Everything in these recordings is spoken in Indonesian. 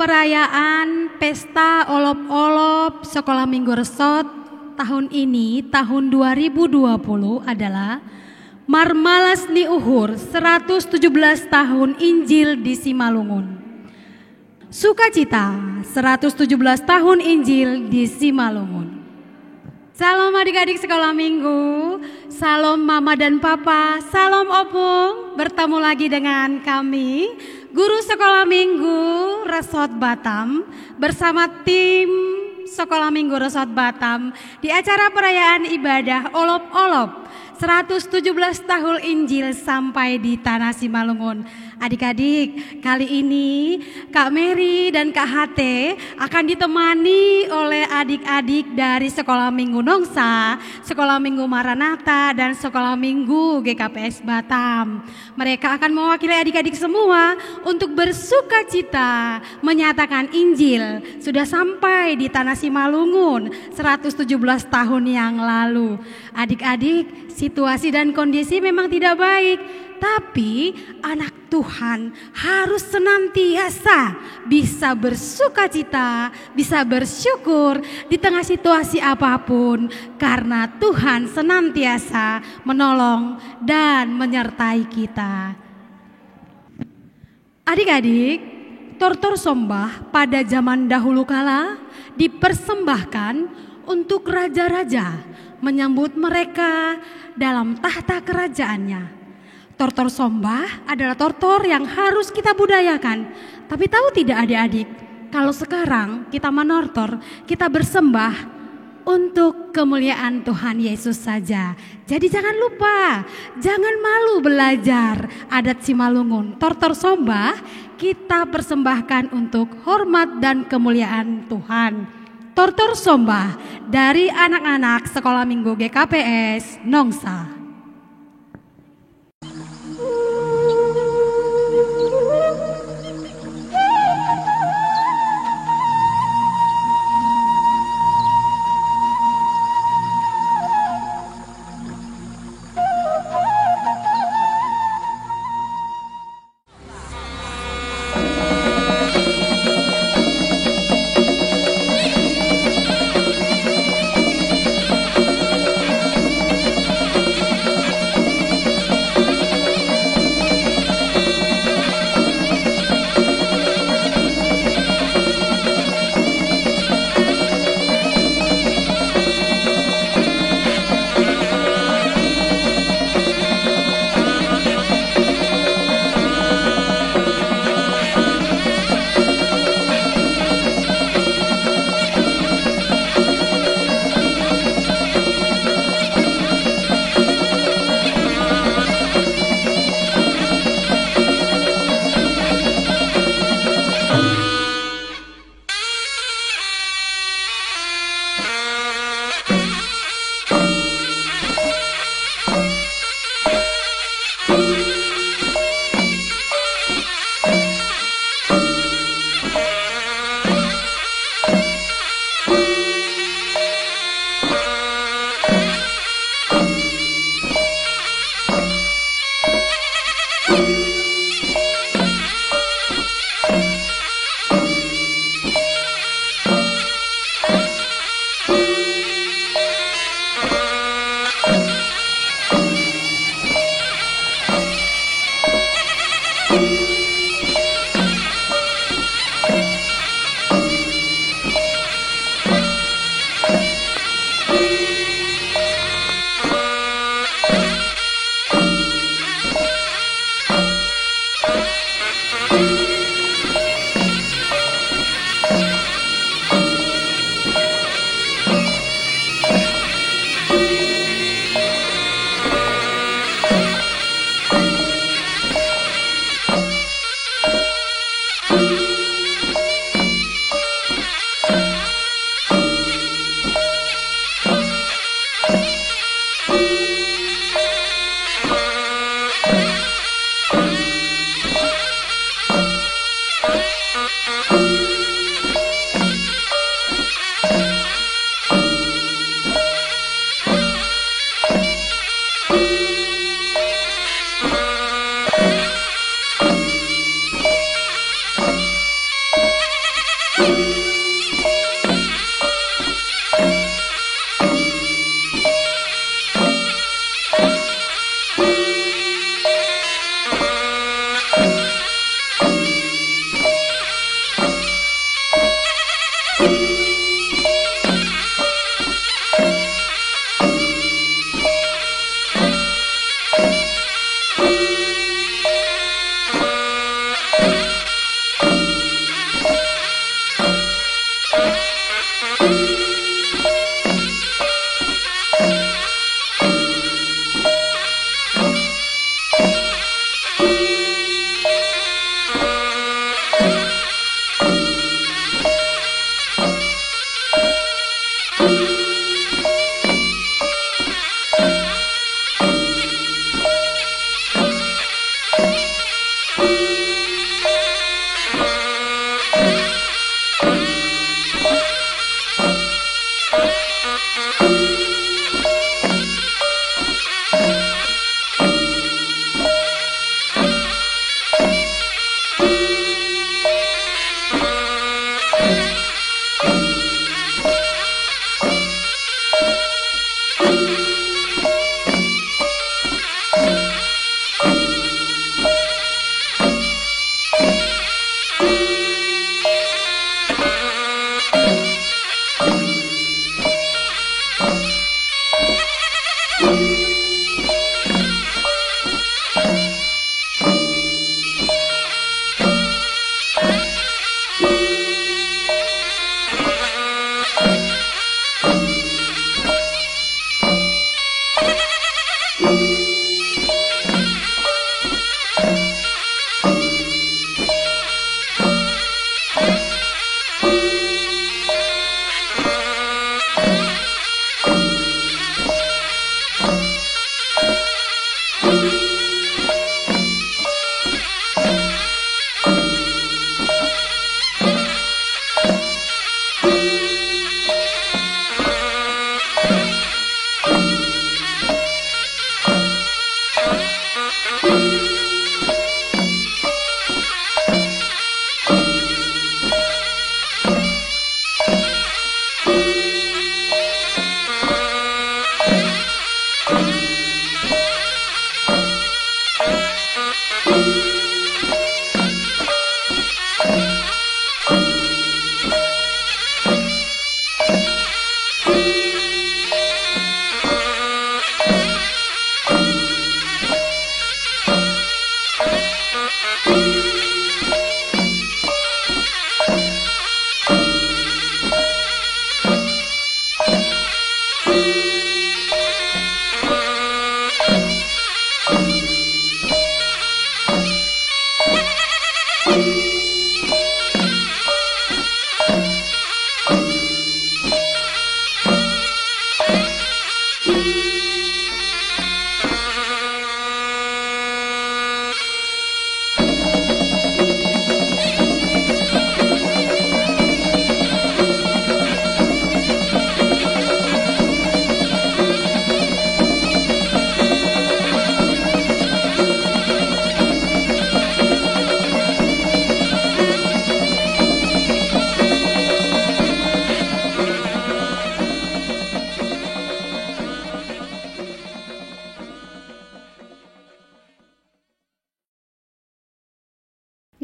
perayaan Pesta Olop-Olop Sekolah Minggu Resot tahun ini, tahun 2020 adalah Marmalas Ni Uhur 117 tahun Injil di Simalungun. Sukacita 117 tahun Injil di Simalungun. Salam adik-adik sekolah minggu, salam mama dan papa, salam opung. Bertemu lagi dengan kami, guru sekolah minggu Resot Batam bersama tim sekolah minggu Resot Batam di acara perayaan ibadah Olop-Olop 117 tahun Injil sampai di Tanah Simalungun. Adik-adik, kali ini Kak Mary dan Kak HT akan ditemani oleh adik-adik dari Sekolah Minggu Nongsa, Sekolah Minggu Maranatha, dan Sekolah Minggu GKPS Batam. Mereka akan mewakili adik-adik semua untuk bersukacita menyatakan Injil sudah sampai di Tanah Simalungun 117 tahun yang lalu. Adik-adik, situasi dan kondisi memang tidak baik, tapi anak Tuhan harus senantiasa bisa bersukacita, bisa bersyukur di tengah situasi apapun, karena Tuhan senantiasa menolong dan menyertai kita. Adik-adik, tortor sombah pada zaman dahulu kala dipersembahkan untuk raja-raja menyambut mereka dalam tahta kerajaannya. Tortor sombah adalah tortor yang harus kita budayakan. Tapi tahu tidak adik-adik, kalau sekarang kita menortor, kita bersembah untuk kemuliaan Tuhan Yesus saja. Jadi jangan lupa, jangan malu belajar adat Simalungun. Tortor sombah kita persembahkan untuk hormat dan kemuliaan Tuhan. Tortor sombah dari anak-anak Sekolah Minggu GKPS Nongsa.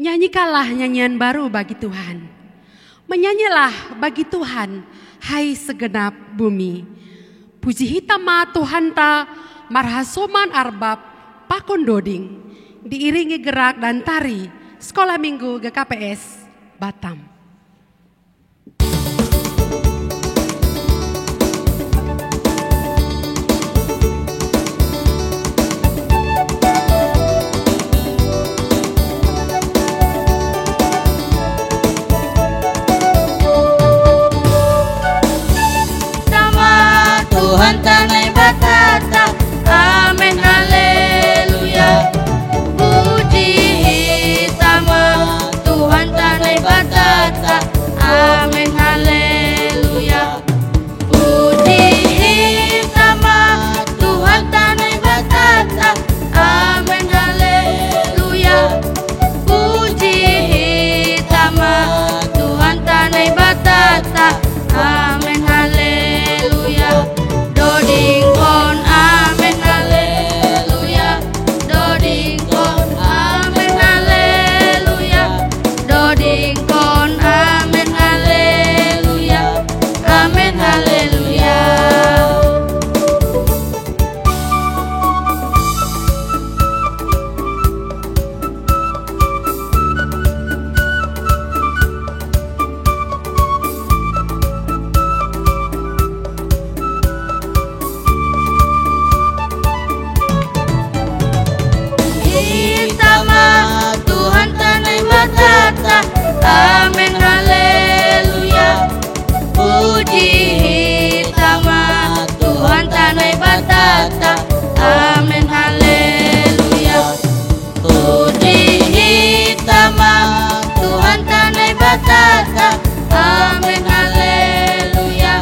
Nyanyikanlah nyanyian baru bagi Tuhan. Menyanyilah bagi Tuhan, hai segenap bumi. Puji hitama Tuhan ta marhasoman arbab pakondoding. Diiringi gerak dan tari Sekolah Minggu GKPS Batam. Tuhan tanai batata, amin haleluya. Puji hitama Tuhan tanai batata, amin haleluya. Puji hitama Tuhan tanai batata, amin haleluya. Puji hitama Tuhan tanai batata, amin haleluya. Doding kon amen haleluya. Doding kon amen haleluya. Doding kon amen haleluya. Amen haleluya. Tuhan tanai batata, amin haleluya. Puji hitama Tuhan tanai batata, amin haleluya. Puji hitama Tuhan tanai batata, amin haleluya.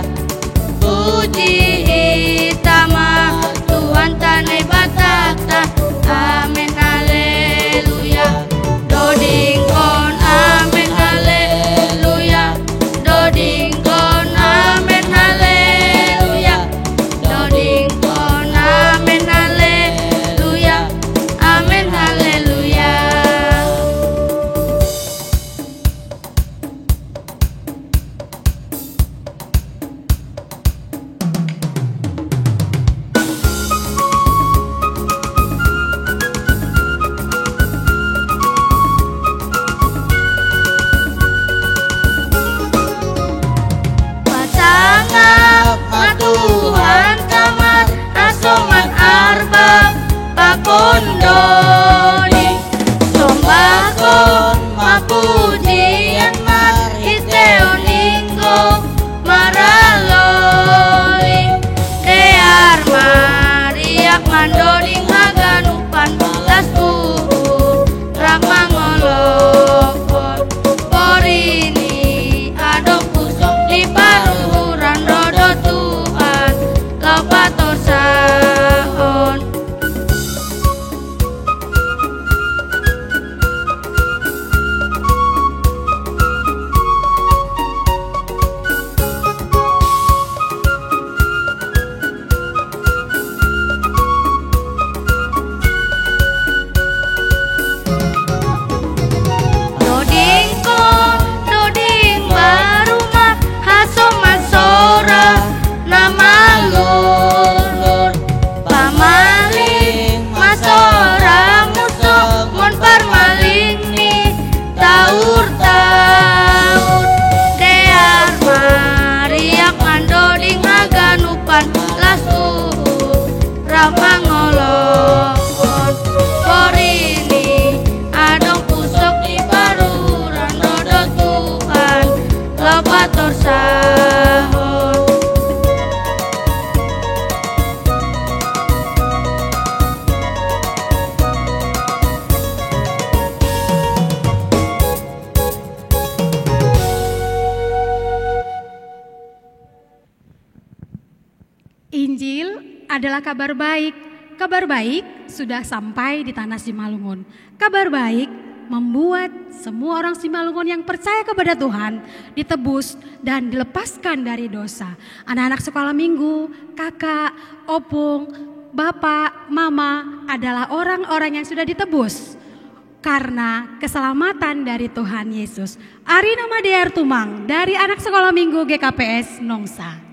Puji hitama Tuhan tanai batata, amin haleluya. Doding kon amin haleluya. Mariak mandoding haganupan las uhur Rama ngolokon Porini adong pusok di paruhuran rodo Tuhan Laupator sahon Mangolokon Porini adong pusok di paruran rodo Tuhan Laupator sahon Injil adalah kabar baik. Kabar baik sudah sampai di tanah Simalungun. Kabar baik membuat semua orang Simalungun yang percaya kepada Tuhan ditebus dan dilepaskan dari dosa. Anak-anak sekolah minggu, kakak, opung, bapak, mama adalah orang-orang yang sudah ditebus karena keselamatan dari Tuhan Yesus. Arina Madear Tumang dari anak sekolah minggu GKPS Nongsa.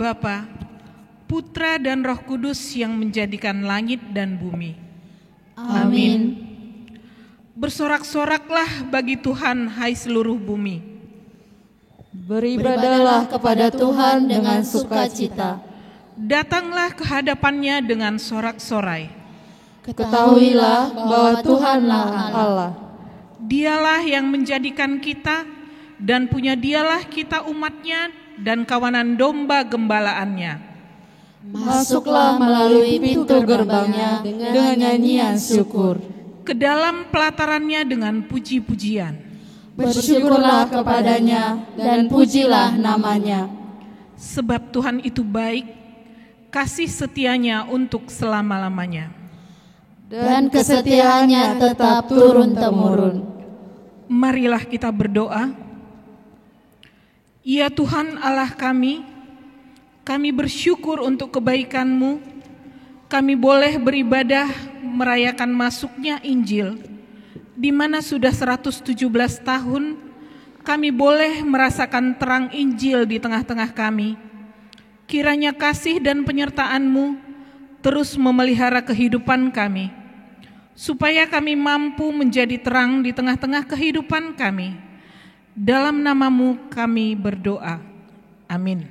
Bapa, Putra dan Roh Kudus yang menjadikan langit dan bumi. Amin. Bersorak-soraklah bagi Tuhan, hai seluruh bumi. Beribadahlah kepada Tuhan dengan sukacita. Datanglah ke hadapannya dengan sorak-sorai. Ketahuilah bahwa Tuhanlah Allah. Dialah yang menjadikan kita, dan punya dialah kita umatnya dan kawanan domba gembalaannya. Masuklah melalui pintu gerbangnya dengan nyanyian syukur. Ke dalam pelatarannya dengan puji-pujian. Bersyukurlah kepadanya dan pujilah namanya. Sebab Tuhan itu baik, kasih setianya untuk selama-lamanya. Dan kesetiaannya tetap turun-temurun. Marilah kita berdoa. Ya Tuhan Allah kami bersyukur untuk kebaikan-Mu. Kami boleh beribadah merayakan masuknya Injil, di mana sudah 117 tahun kami boleh merasakan terang Injil di tengah-tengah kami. Kiranya kasih dan penyertaan-Mu terus memelihara kehidupan kami, supaya kami mampu menjadi terang di tengah-tengah kehidupan kami. Dalam nama-Mu kami berdoa. Amin.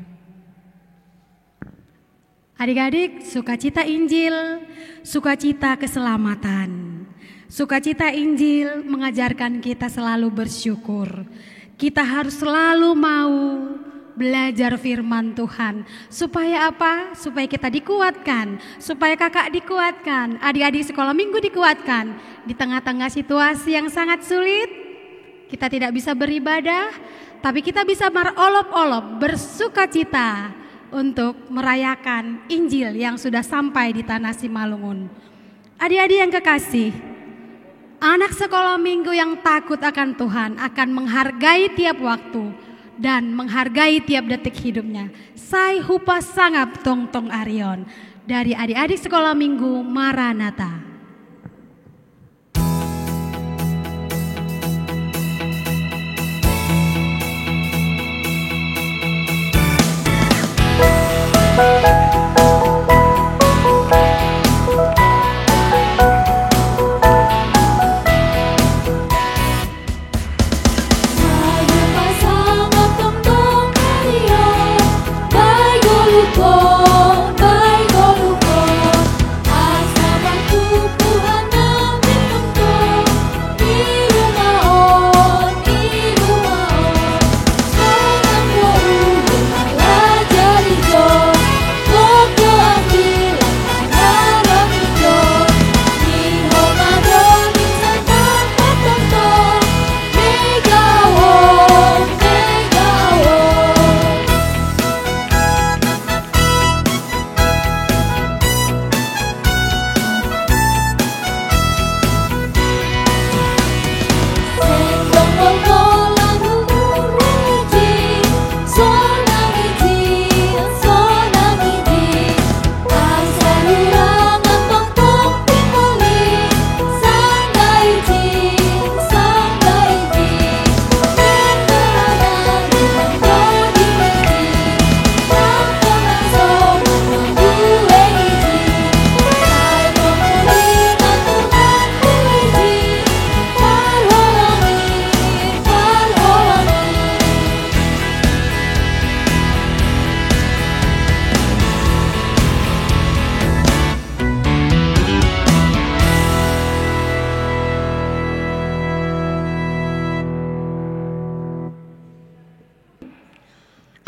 Adik-adik, sukacita Injil, sukacita keselamatan. Sukacita Injil mengajarkan kita selalu bersyukur. Kita harus selalu mau belajar firman Tuhan. Supaya apa? Supaya kita dikuatkan, supaya kakak dikuatkan, adik-adik sekolah minggu dikuatkan. Di tengah-tengah situasi yang sangat sulit, kita tidak bisa beribadah, tapi kita bisa berolok-olok, bersukacita untuk merayakan Injil yang sudah sampai di tanah Simalungun. Adik-adik yang kekasih, anak sekolah minggu yang takut akan Tuhan akan menghargai tiap waktu dan menghargai tiap detik hidupnya. Sai hupa sangap tong tong Arion dari adik-adik sekolah minggu Maranatha.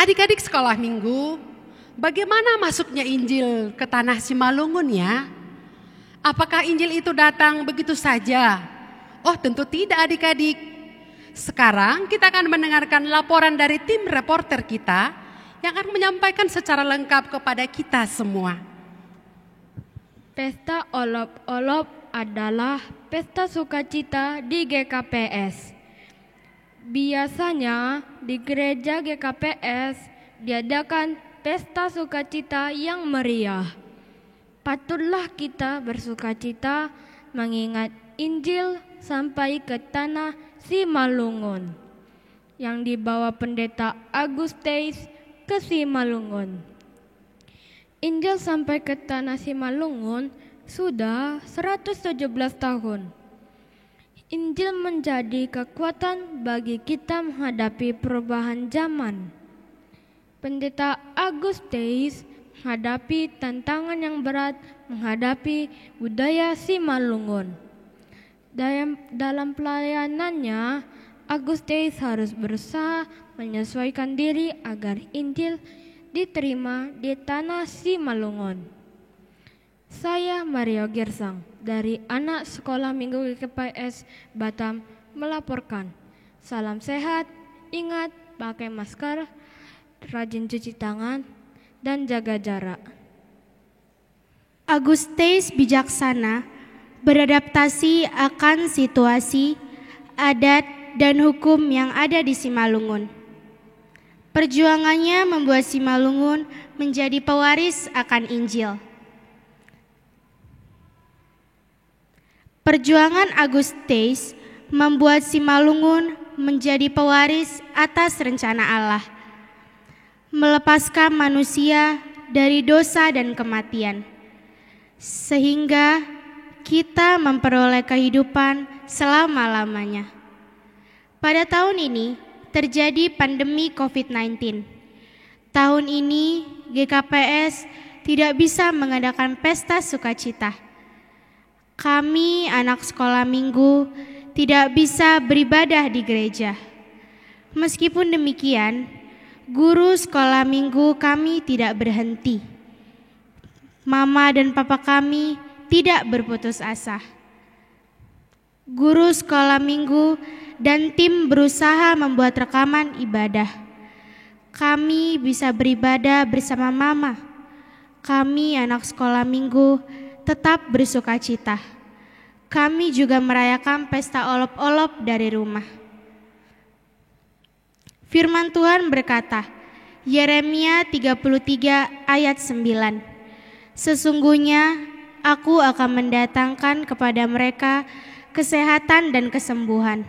Adik-adik sekolah minggu, bagaimana masuknya Injil ke tanah Simalungun ya? Apakah Injil itu datang begitu saja? Oh, tentu tidak adik-adik. Sekarang kita akan mendengarkan laporan dari tim reporter kita yang akan menyampaikan secara lengkap kepada kita semua. Pesta olop-olop adalah pesta sukacita di GKPS. Biasanya di gereja GKPS diadakan pesta sukacita yang meriah. Patutlah kita bersukacita mengingat Injil sampai ke tanah Simalungun yang dibawa pendeta Augustus ke Simalungun. Injil sampai ke tanah Simalungun sudah 117 tahun. Injil menjadi kekuatan bagi kita menghadapi perubahan zaman. Pendeta Augustus menghadapi tantangan yang berat menghadapi budaya Simalungun. Dalam pelayanannya, Augustus harus berusaha menyesuaikan diri agar Injil diterima di tanah Simalungun. Saya Mario Gersang dari anak sekolah minggu GKPS Batam melaporkan. Salam sehat, ingat pakai masker, rajin cuci tangan, dan jaga jarak. Agustes bijaksana, beradaptasi akan situasi, adat, dan hukum yang ada di Simalungun. Perjuangannya membuat Simalungun menjadi pewaris akan Injil. Perjuangan Agustes membuat Simalungun menjadi pewaris atas rencana Allah, melepaskan manusia dari dosa dan kematian, sehingga kita memperoleh kehidupan selama-lamanya. Pada tahun ini terjadi pandemi COVID-19. Tahun ini GKPS tidak bisa mengadakan pesta sukacita. Kami anak sekolah minggu tidak bisa beribadah di gereja. Meskipun demikian, guru sekolah minggu kami tidak berhenti. Mama dan papa kami tidak berputus asa. Guru sekolah minggu dan tim berusaha membuat rekaman ibadah. Kami bisa beribadah bersama mama. Kami anak sekolah minggu tetap bersukacita. Kami juga merayakan pesta olop-olop dari rumah. Firman Tuhan berkata, Yeremia 33 ayat 9. Sesungguhnya aku akan mendatangkan kepada mereka kesehatan dan kesembuhan,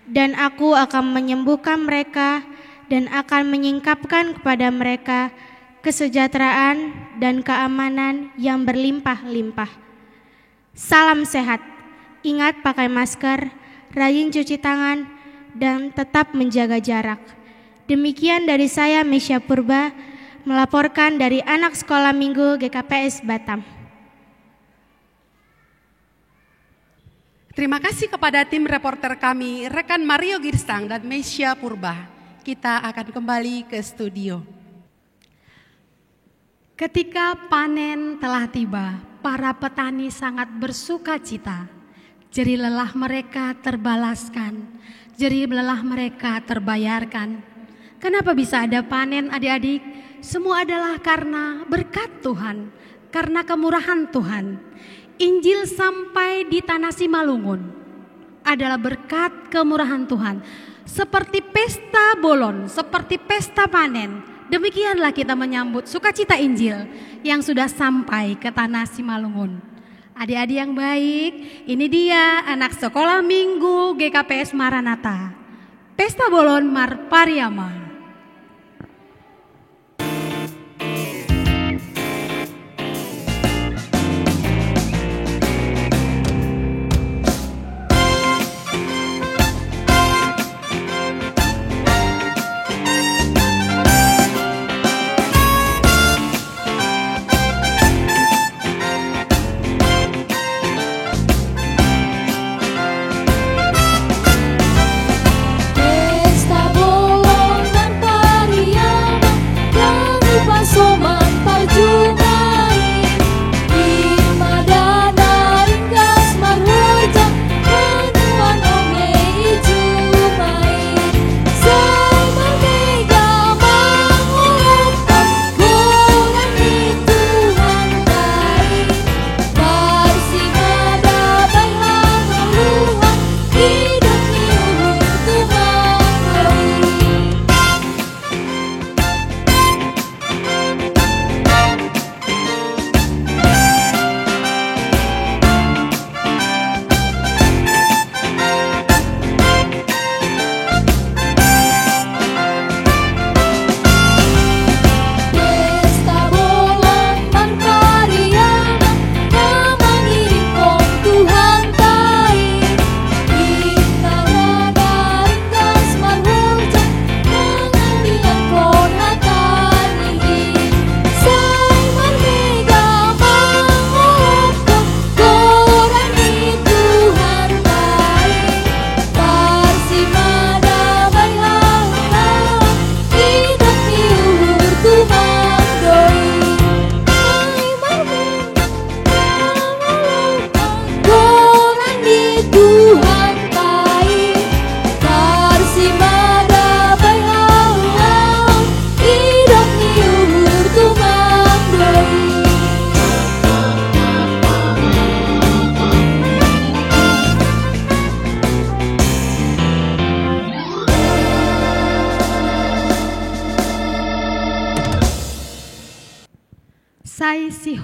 dan aku akan menyembuhkan mereka dan akan menyingkapkan kepada mereka kesejahteraan dan keamanan yang berlimpah-limpah. Salam sehat, ingat pakai masker, rajin cuci tangan, dan tetap menjaga jarak. Demikian dari saya, Mesya Purba, melaporkan dari anak sekolah minggu GKPS Batam. Terima kasih kepada tim reporter kami, rekan Mario Girsang dan Mesya Purba. Kita akan kembali ke studio. Ketika panen telah tiba, para petani sangat bersuka cita. Jerih lelah mereka terbalaskan, jerih lelah mereka terbayarkan. Kenapa bisa ada panen, adik-adik? Semua adalah karena berkat Tuhan, karena kemurahan Tuhan. Injil sampai di tanah Simalungun adalah berkat kemurahan Tuhan. Seperti pesta bolon, seperti pesta panen, demikianlah kita menyambut sukacita Injil yang sudah sampai ke tanah Simalungun. Adik-adik yang baik, ini dia anak sekolah minggu GKPS Maranatha, Pesta Bolon Mar Pariama. Pesta bolon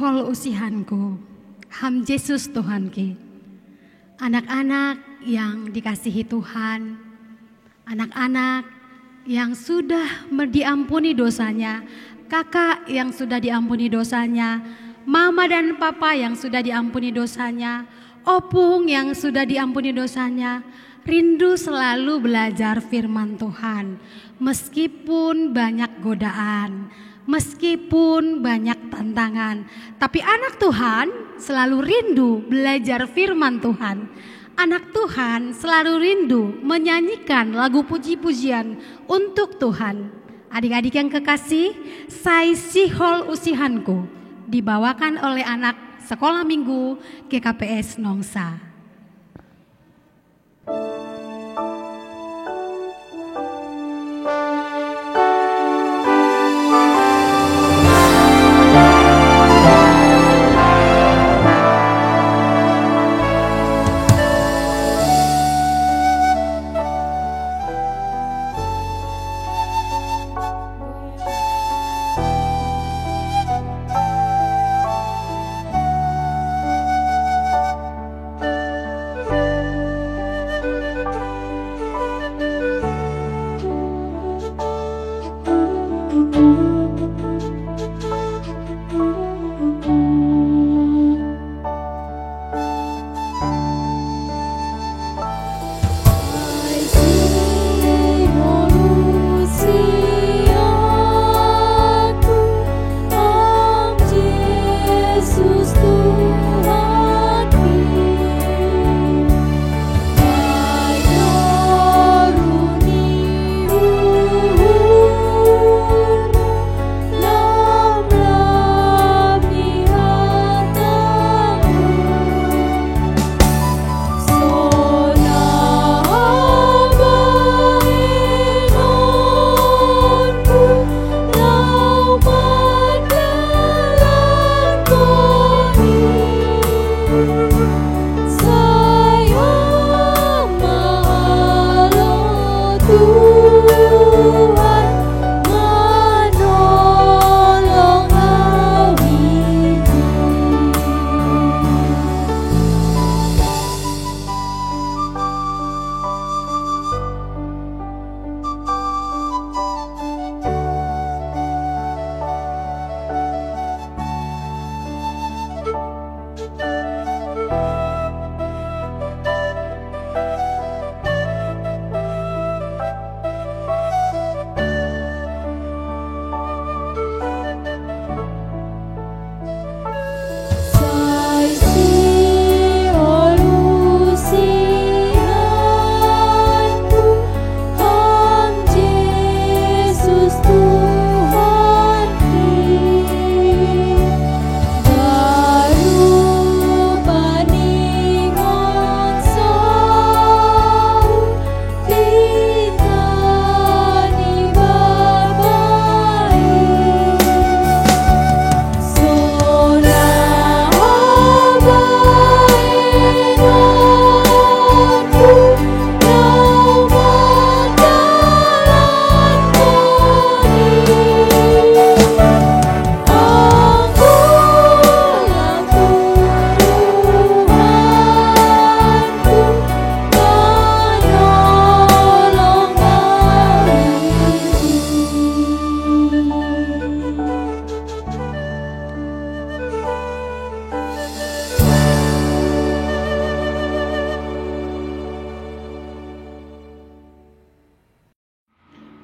hol usihanku, ham Yesus Tuhanki. Anak-anak yang dikasihi Tuhan, anak-anak yang sudah diampuni dosanya, kakak yang sudah diampuni dosanya, mama dan papa yang sudah diampuni dosanya, opung yang sudah diampuni dosanya, rindu selalu belajar firman Tuhan. Meskipun banyak godaan, meskipun banyak tantangan, tapi anak Tuhan selalu rindu belajar firman Tuhan. Anak Tuhan selalu rindu menyanyikan lagu puji-pujian untuk Tuhan. Adik-adik yang kekasih, Sai Sihol Usihanku dibawakan oleh anak sekolah minggu GKPS Nongsa.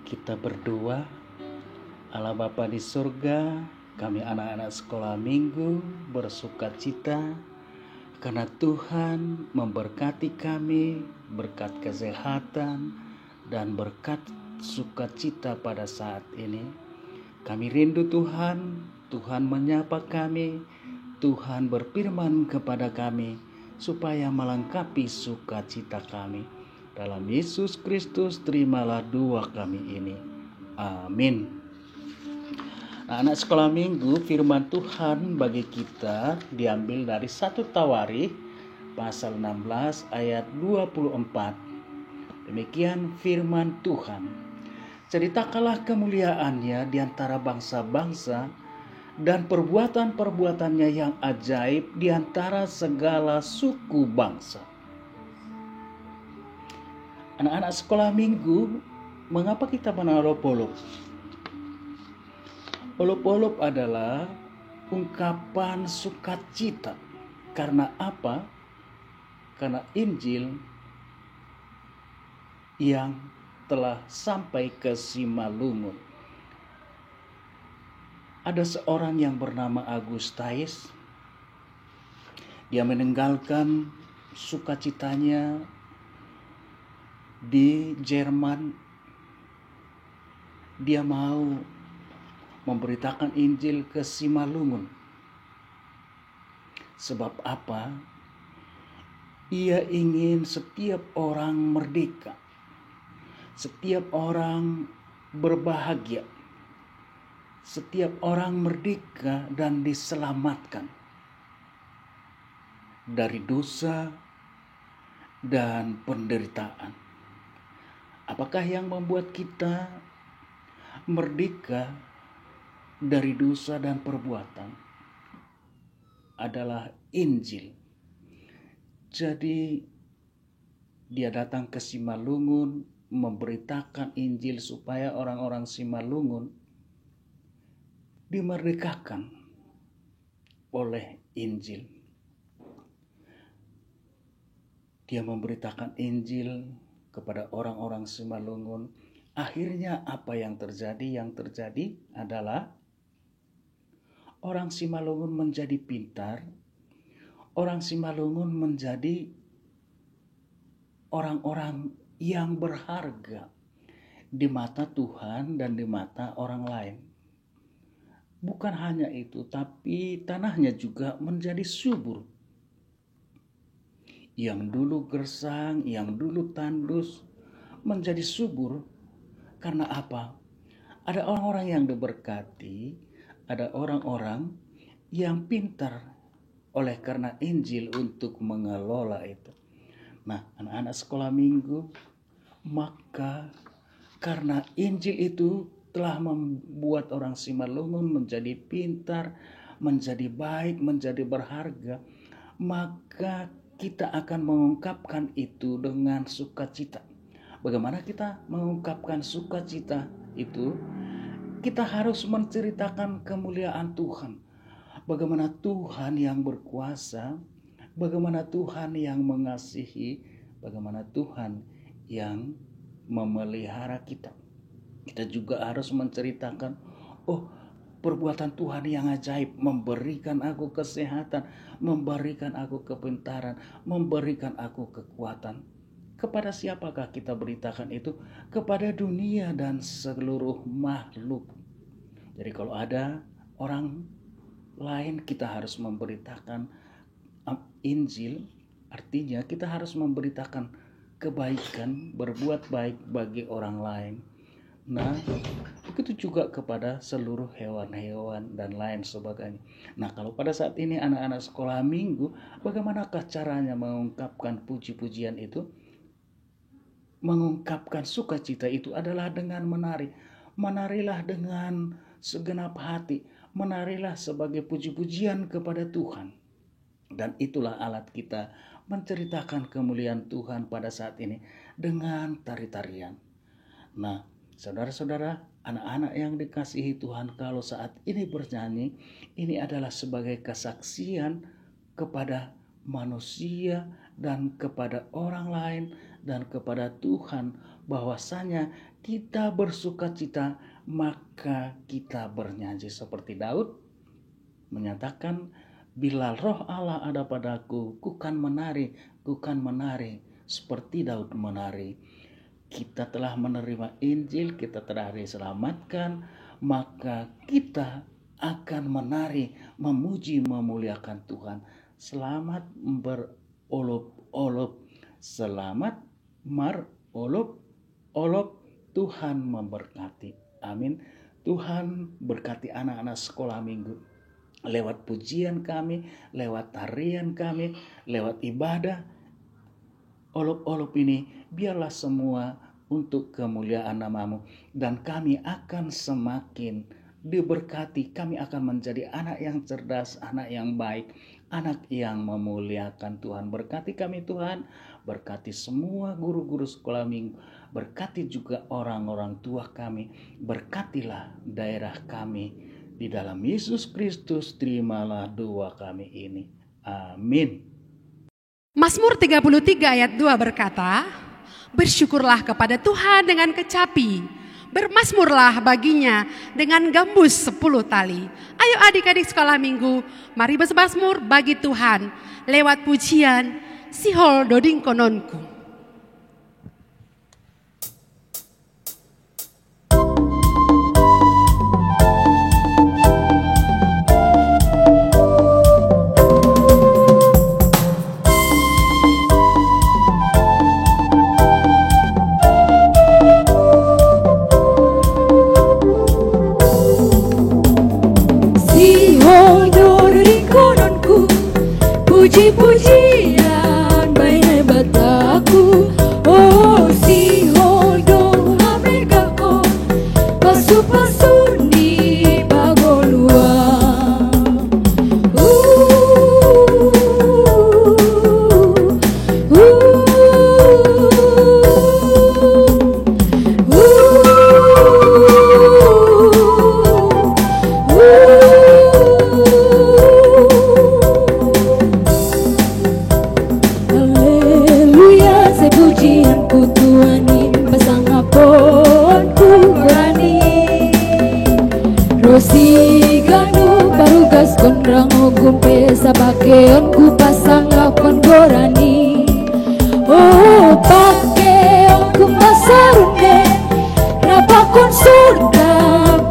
Kita berdoa. Allah Bapa di surga, kami anak-anak sekolah minggu bersuka cita karena Tuhan memberkati kami berkat kesehatan dan berkat sukacita pada saat ini. Kami rindu Tuhan, Tuhan menyapa kami, Tuhan berfirman kepada kami supaya melengkapi sukacita kami. Dalam Yesus Kristus terimalah doa kami ini. Amin. Anak sekolah minggu, firman Tuhan bagi kita diambil dari 1 Tawarikh pasal 16 ayat 24. Demikian firman Tuhan. Ceritakanlah kemuliaannya di antara bangsa-bangsa dan perbuatan-perbuatannya yang ajaib di antara segala suku bangsa. Anak-anak sekolah minggu, mengapa kita mengenal olop-olop? Olop-olop adalah ungkapan sukacita. Karena apa? Karena Injil yang telah sampai ke Simalungun. Ada seorang yang bernama Agustais. Dia meninggalkan sukacitanya di Jerman. Dia mau memberitakan Injil ke Simalungun. Sebab apa? Ia ingin setiap orang merdeka, setiap orang berbahagia, setiap orang merdeka dan diselamatkan dari dosa dan penderitaan. Apakah yang membuat kita merdeka dari dosa dan perbuatan? Adalah Injil. Jadi dia datang ke Simalungun memberitakan Injil supaya orang-orang Simalungun dimerdekakan oleh Injil. Dia memberitakan Injil kepada orang-orang Simalungun. Akhirnya apa yang terjadi? Yang terjadi adalah orang Simalungun menjadi pintar. Orang Simalungun menjadi orang-orang yang berharga di mata Tuhan dan di mata orang lain. Bukan hanya itu, tapi tanahnya juga menjadi subur. Yang dulu gersang, yang dulu tandus, menjadi subur. Karena apa? Ada orang-orang yang diberkati, ada orang-orang yang pintar oleh karena Injil untuk mengelola itu. Nah, anak-anak sekolah minggu, maka karena Injil itu telah membuat orang Simalungun menjadi pintar, menjadi baik, menjadi berharga, maka kita akan mengungkapkan itu dengan sukacita. Bagaimana kita mengungkapkan sukacita itu? Kita harus menceritakan kemuliaan Tuhan. Bagaimana Tuhan yang berkuasa, bagaimana Tuhan yang mengasihi, bagaimana Tuhan yang memelihara kita. Kita juga harus menceritakan, oh, perbuatan Tuhan yang ajaib, memberikan aku kesehatan, memberikan aku kepintaran, memberikan aku kekuatan. Kepada siapakah kita beritakan itu? Kepada dunia dan seluruh makhluk. Jadi kalau ada orang lain, kita harus memberitakan Injil. Artinya kita harus memberitakan kebaikan, berbuat baik bagi orang lain. Nah, begitu juga kepada seluruh hewan-hewan dan lain sebagainya. Nah, kalau pada saat ini anak-anak sekolah minggu, bagaimanakah caranya mengungkapkan puji-pujian itu? Mengungkapkan sukacita itu adalah dengan menari. Menarilah dengan segenap hati. Menarilah sebagai puji-pujian kepada Tuhan. Dan itulah alat kita menceritakan kemuliaan Tuhan pada saat ini dengan tari-tarian. Nah, saudara-saudara, anak-anak yang dikasihi Tuhan, kalau saat ini bernyanyi, ini adalah sebagai kesaksian kepada manusia dan kepada orang lain dan kepada Tuhan, bahwasanya kita bersukacita, maka kita bernyanyi. Seperti Daud menyatakan, bila roh Allah ada padaku, kukan menari seperti Daud menari. Kita telah menerima Injil, kita telah diselamatkan, maka kita akan menari, memuji, memuliakan Tuhan. Selamat berolop-olop, selamat marolop-olop. Tuhan memberkati. Amin. Tuhan berkati anak-anak sekolah minggu. Lewat pujian kami, lewat tarian kami, lewat ibadah, olop-olop ini biarlah semua untuk kemuliaan nama-Mu, dan kami akan semakin diberkati, kami akan menjadi anak yang cerdas, anak yang baik, anak yang memuliakan Tuhan. Berkati kami Tuhan, berkati semua guru-guru sekolah minggu, berkati juga orang-orang tua kami, berkatilah daerah kami. Di dalam Yesus Kristus terimalah doa kami ini. Amin. Mazmur 33 ayat 2 berkata, bersyukurlah kepada Tuhan dengan kecapi, bermazmurlah baginya dengan gambus 10 tali. Ayo adik-adik sekolah minggu, mari bermazmur bagi Tuhan lewat pujian Sihol Doding Kononku. Puji-pujian baik hebat aku, oh si hodo hamegako, pasu-pasu ni bagolua. Sabakeon ku pasang akon gorani, oh pakeon ku masarune, rapakon surga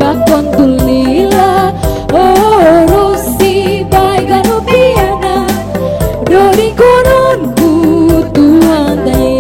bakon tulila, oh rosi baigano piana, dori konon ku Tuhan dai.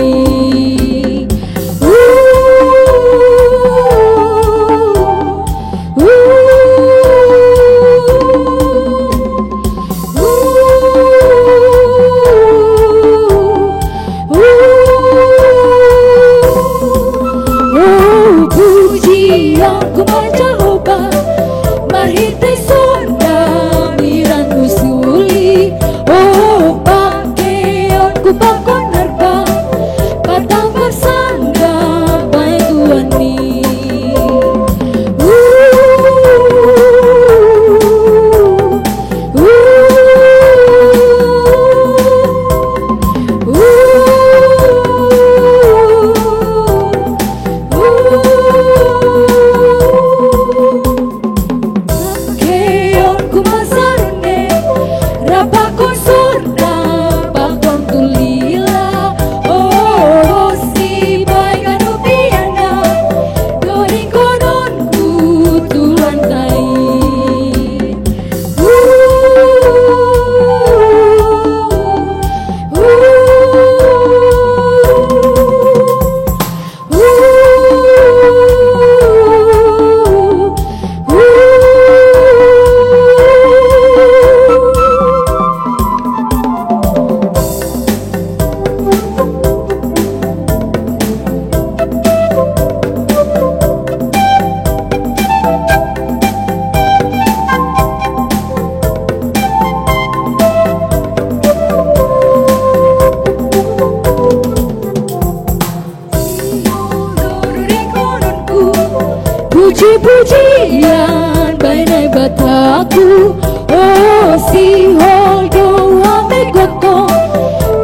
Puji-pujian baik hebat aku, oh si hodo hamegoko,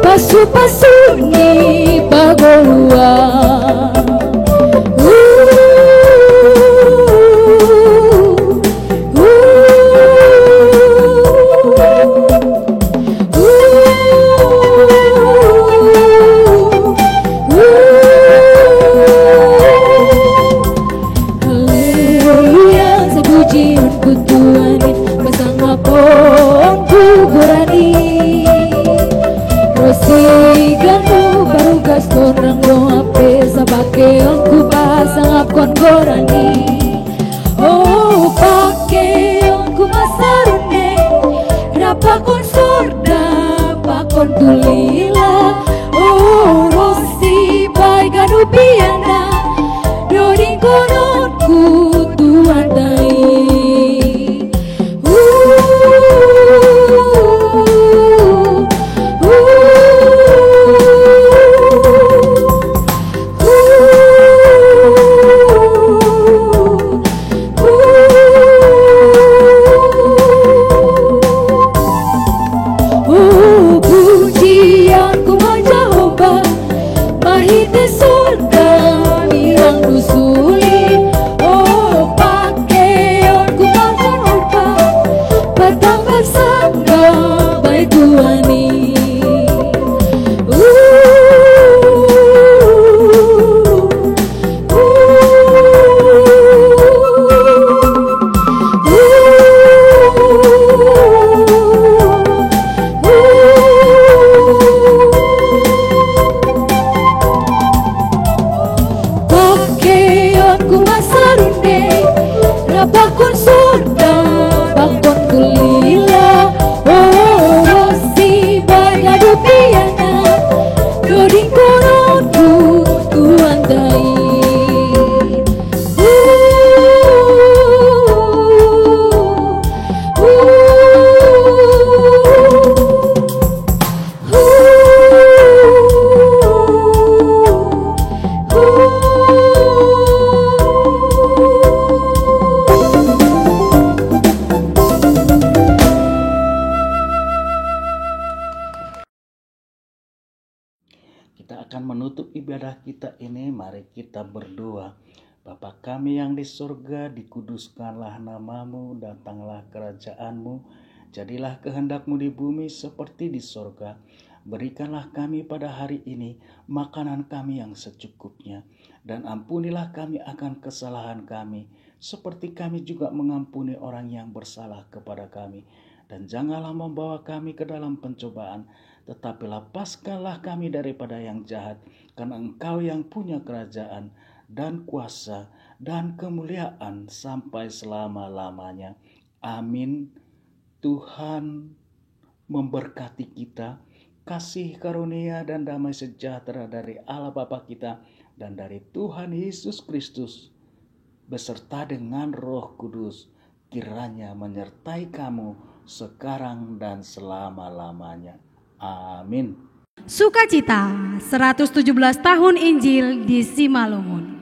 pasu-pasu ni bagolua. Pakeonku pasang akon gorani, oh pakeonku masarune, rapakon surda pakon tulila, oh rosi baiganu piana, dori kononku Tuhan dai. Oh, pujianku Jehovah, mahite surga mirang dusuli. Oh, pakaianku Jehovah, batang bersangga baik Tuani. Pakaianku masarune, rapakun surga, bakon kulila. Oh, si bagadu piana, doding koronku Tuhan dai. Kita akan menutup ibadah kita ini. Mari kita berdoa. Bapa kami yang di surga, dikuduskanlah namamu, datanglah kerajaanmu, jadilah kehendakmu di bumi seperti di surga. Berikanlah kami pada hari ini makanan kami yang secukupnya, dan ampunilah kami akan kesalahan kami, seperti kami juga mengampuni orang yang bersalah kepada kami. Dan janganlah membawa kami ke dalam pencobaan, tetapi lepaskanlah kami daripada yang jahat, karena Engkau yang punya kerajaan dan kuasa dan kemuliaan sampai selama-lamanya. Amin. Tuhan memberkati kita, kasih karunia dan damai sejahtera dari Allah Bapa kita dan dari Tuhan Yesus Kristus beserta dengan Roh Kudus kiranya menyertai kamu sekarang dan selama-lamanya. Amin. Sukacita 117 tahun Injil di Simalungun.